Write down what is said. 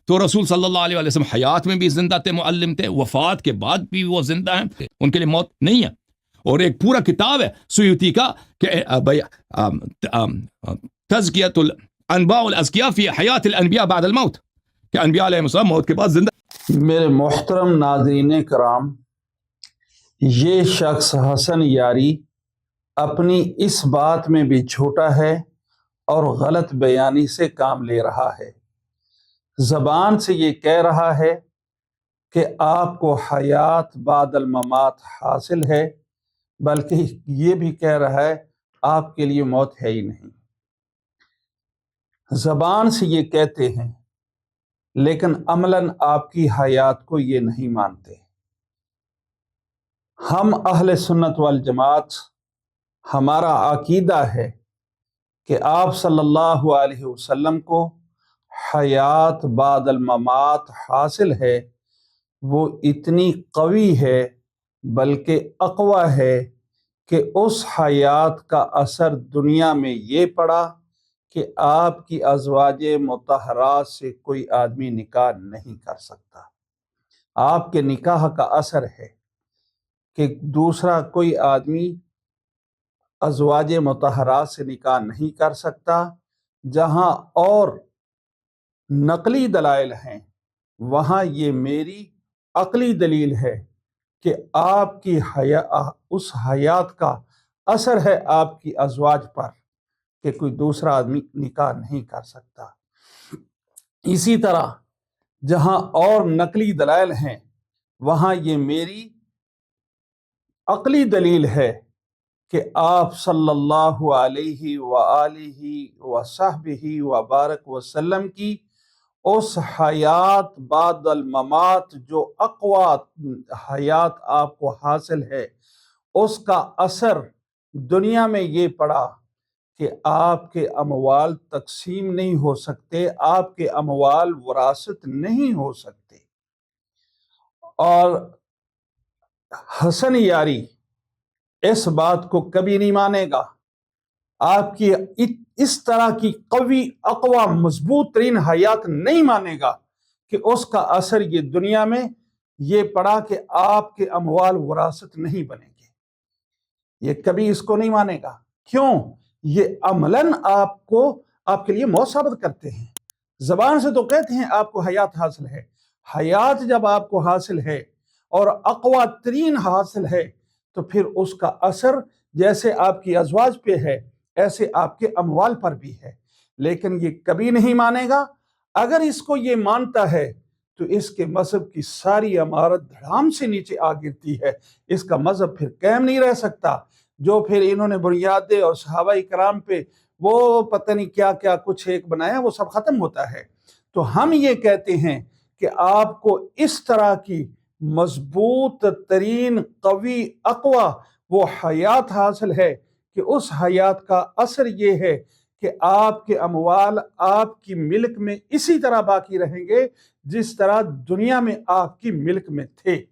تو رسول صلی اللہ علیہ وسلم حیات میں بھی زندہ تھے، معلم تھے، وفات کے بعد بھی وہ زندہ ہیں، ان کے لیے موت نہیں ہے۔ اور ایک پورا کتاب ہے سیوطی کا کہ تزکیۃ الانباء والازکیاء فی حیات الانبیاء بعد الموت، کہ انبیاء علیہ السلام موت کے بعد زندہ۔ میرے محترم ناظرین کرام، یہ شخص حسن یاری اپنی اس بات میں بھی جھوٹا ہے اور غلط بیانی سے کام لے رہا ہے۔ زبان سے یہ کہہ رہا ہے کہ آپ کو حیات بعد الممات حاصل ہے، بلکہ یہ بھی کہہ رہا ہے آپ کے لیے موت ہے ہی نہیں۔ زبان سے یہ کہتے ہیں لیکن عملاً آپ کی حیات کو یہ نہیں مانتے۔ ہم اہل سنت والجماعت، ہمارا عقیدہ ہے کہ آپ صلی اللہ علیہ وسلم کو حیات بعد الممات حاصل ہے، وہ اتنی قوی ہے بلکہ اقوی ہے کہ اس حیات کا اثر دنیا میں یہ پڑا کہ آپ کی ازواج مطہرات سے کوئی آدمی نکاح نہیں کر سکتا۔ آپ کے نکاح کا اثر ہے کہ دوسرا کوئی آدمی ازواج مطہرات سے نکاح نہیں کر سکتا۔ جہاں اور نقلی دلائل ہیں، وہاں یہ میری عقلی دلیل ہے کہ آپ کی اس حیات کا اثر ہے آپ کی ازواج پر کہ کوئی دوسرا آدمی نکاح نہیں کر سکتا۔ اسی طرح جہاں اور نقلی دلائل ہیں، وہاں یہ میری عقلی دلیل ہے کہ آپ صلی اللہ علیہ وآلہ وصحبہ وبارک وسلم کی اس حیات بعد الممات جو اقوی حیات آپ کو حاصل ہے، اس کا اثر دنیا میں یہ پڑا کہ آپ کے اموال تقسیم نہیں ہو سکتے، آپ کے اموال وراثت نہیں ہو سکتے۔ اور حسن یاری اس بات کو کبھی نہیں مانے گا۔ آپ کی اس طرح کی قوی اقوی مضبوط ترین حیات نہیں مانے گا کہ اس کا اثر یہ دنیا میں یہ پڑا کہ آپ کے اموال وراثت نہیں بنیں گے۔ یہ کبھی اس کو نہیں مانے گا۔ کیوں؟ یہ عملاً آپ کے لیے موت ثابت کرتے ہیں۔ زبان سے تو کہتے ہیں آپ کو حیات حاصل ہے۔ حیات جب آپ کو حاصل ہے اور اقوی ترین حاصل ہے تو پھر اس کا اثر جیسے آپ کی ازواج پہ ہے ایسے آپ کے اموال پر بھی ہے۔ لیکن یہ کبھی نہیں مانے گا۔ اگر اس کو یہ مانتا ہے تو اس کے مذہب کی ساری عمارت دھڑام سے نیچے آ گرتی ہے۔ اس کا مذہب پھر قائم نہیں رہ سکتا۔ جو پھر انہوں نے بنیادیں اور صحابہ کرام پہ وہ پتہ نہیں کیا کیا کچھ ایک بنایا، وہ سب ختم ہوتا ہے۔ تو ہم یہ کہتے ہیں کہ آپ کو اس طرح کی مضبوط ترین قوی اقوی وہ حیات حاصل ہے کہ اس حیات کا اثر یہ ہے کہ آپ کے اموال آپ کی ملک میں اسی طرح باقی رہیں گے جس طرح دنیا میں آپ کی ملک میں تھے۔